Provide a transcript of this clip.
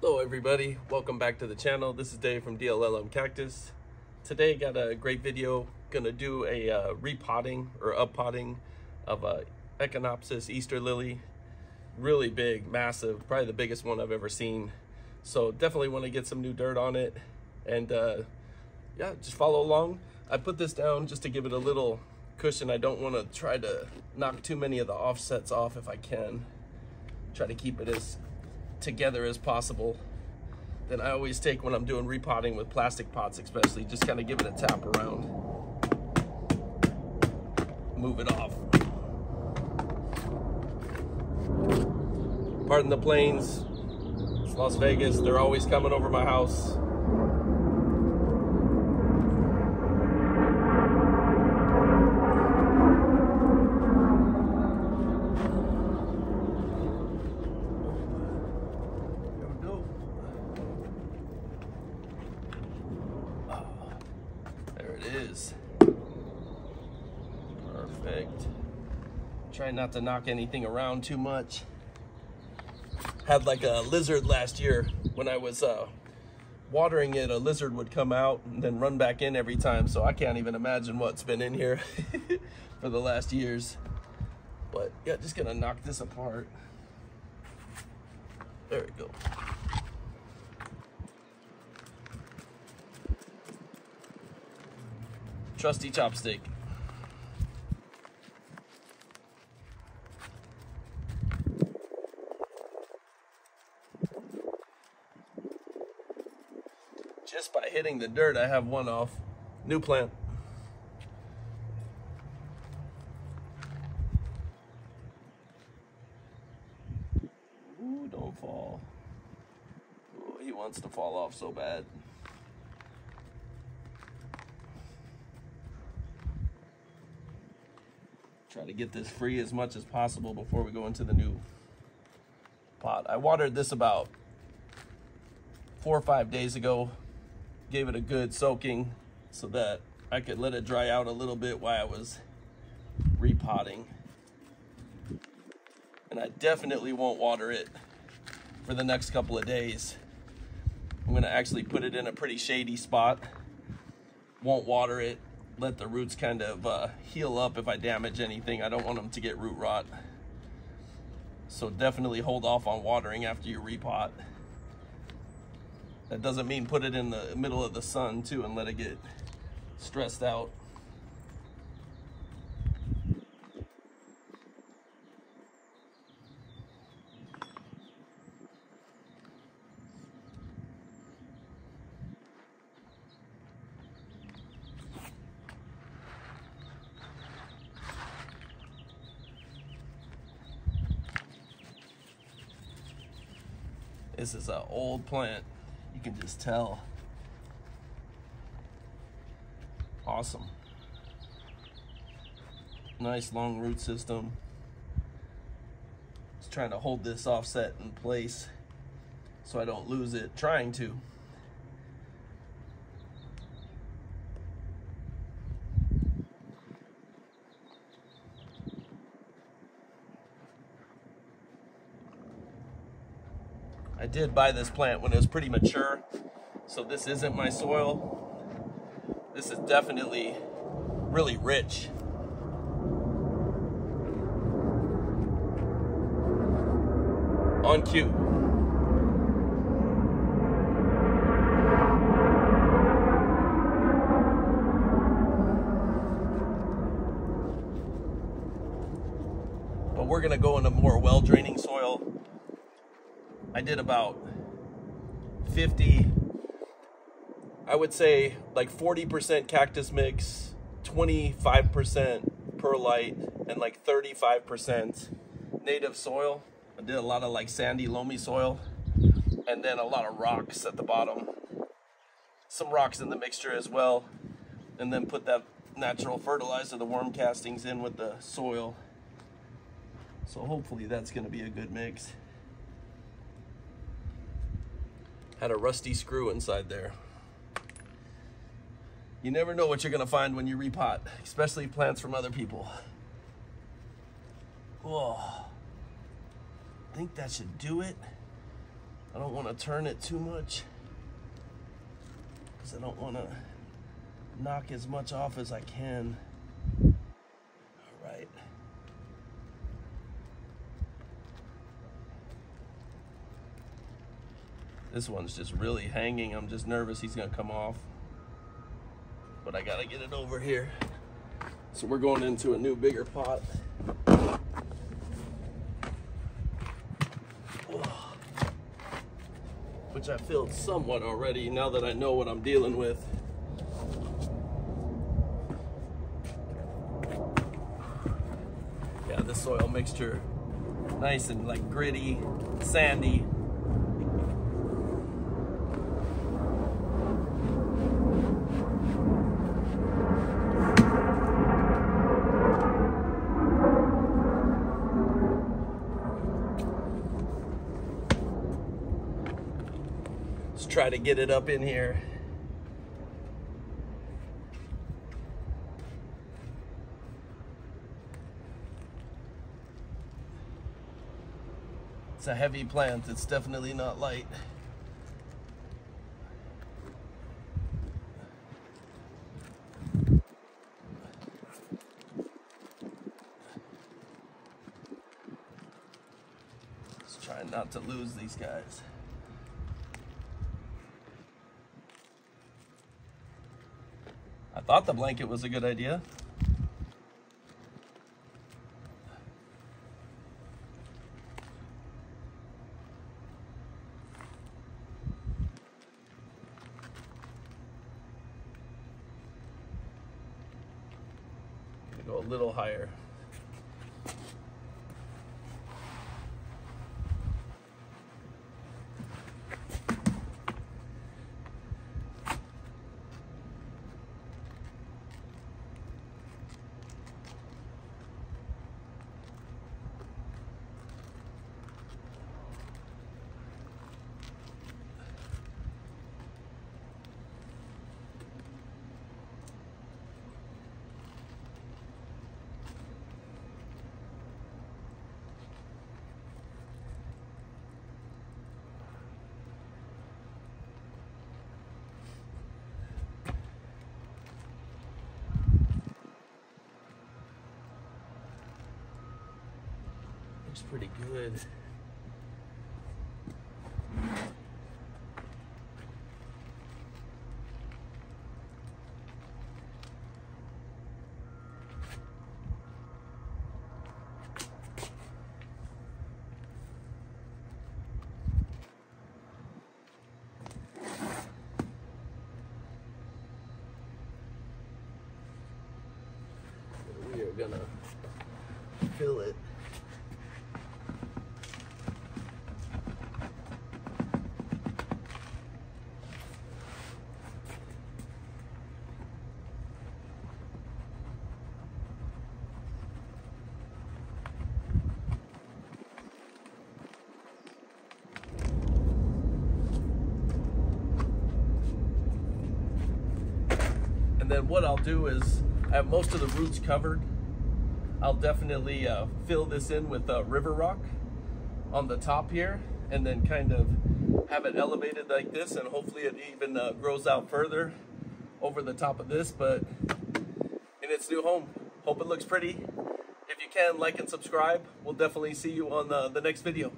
Hello everybody, welcome back to the channel. This is Dave from DLLM Cactus. Today got a great video. Gonna do a repotting or uppotting of a Echinopsis Easter lily. Really big, massive, probably the biggest one I've ever seen. So definitely want to get some new dirt on it, and yeah, just follow along. I put this down just to give it a little cushion. I don't want to try to knock too many of the offsets off if I can. Try to keep it as together as possible. Then I always take, when I'm doing repotting with plastic pots especially, just kind of give it a tap around, move it off. Pardon the planes, it's Las Vegas, they're always coming over my house. Perfect. Try not to knock anything around too much. Had like a lizard last year when I was watering it. A lizard would come out and then run back in every time, so I can't even imagine what's been in here for the last years. But yeah, just gonna knock this apart. There we go. Trusty chopstick. Just by hitting the dirt, I have one off. New plant. Ooh, don't fall. Ooh, he wants to fall off so bad. Try to get this free as much as possible before we go into the new pot. I watered this about 4 or 5 days ago. Gave it a good soaking so that I could let it dry out a little bit while I was repotting. And I definitely won't water it for the next couple of days. I'm gonna actually put it in a pretty shady spot. Won't water it. Let the roots kind of heal up if I damage anything. I don't want them to get root rot. So definitely hold off on watering after you repot. That doesn't mean put it in the middle of the sun too and let it get stressed out. This is an old plant. You can just tell. Awesome. Nice long root system. Just trying to hold this offset in place so I don't lose it. Trying to. I did buy this plant when it was pretty mature, so this isn't my soil. This is definitely really rich. On cue. But we're gonna go into more well-draining soil. I did about 50, I would say like 40% cactus mix, 25% perlite, and like 35% native soil. I did a lot of like sandy, loamy soil, and then a lot of rocks at the bottom. Some rocks in the mixture as well, and then put that natural fertilizer, the worm castings, in with the soil. So hopefully that's gonna be a good mix. Had a rusty screw inside there. You never know what you're gonna find when you repot, especially plants from other people. Whoa. I think that should do it. I don't want to turn it too much because I don't want to knock as much off as I can. All right. This one's just really hanging. I'm just nervous he's gonna come off, but I gotta get it over here. So we're going into a new, bigger pot. Which I filled somewhat already now that I know what I'm dealing with. Yeah, this soil mixture, nice and like gritty, sandy. Let's try to get it up in here. It's a heavy plant. It's definitely not light. Let's try not to lose these guys. I thought the blanket was a good idea. Go a little higher. Looks pretty good. We are gonna fill it. And then what I'll do is, I have most of the roots covered. I'll definitely fill this in with river rock on the top here, and then kind of have it elevated like this, and hopefully it even grows out further over the top of this, but in its new home. Hope it looks pretty. If you can, like and subscribe. We'll definitely see you on the next video.